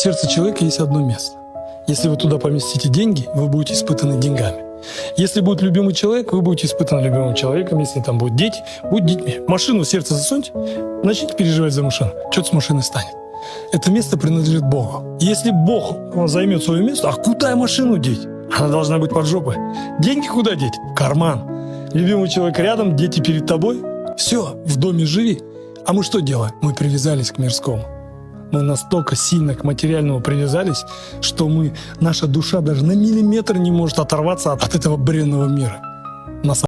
В сердце человека есть одно место. Если вы туда поместите деньги, вы будете испытаны деньгами. Если будет любимый человек, вы будете испытаны любимым человеком. Если там будут дети, будут детьми. Машину в сердце засуньте, начните переживать за машину. Что-то с машиной станет. Это место принадлежит Богу. Если Бог займет свое место, а куда машину деть? Она должна быть под жопой. Деньги куда деть? В карман. Любимый человек рядом, дети перед тобой. Все, в доме живи. А мы что делаем? Мы привязались к мирскому. Мы настолько сильно к материальному привязались, что наша душа даже на миллиметр не может оторваться от этого бренного мира.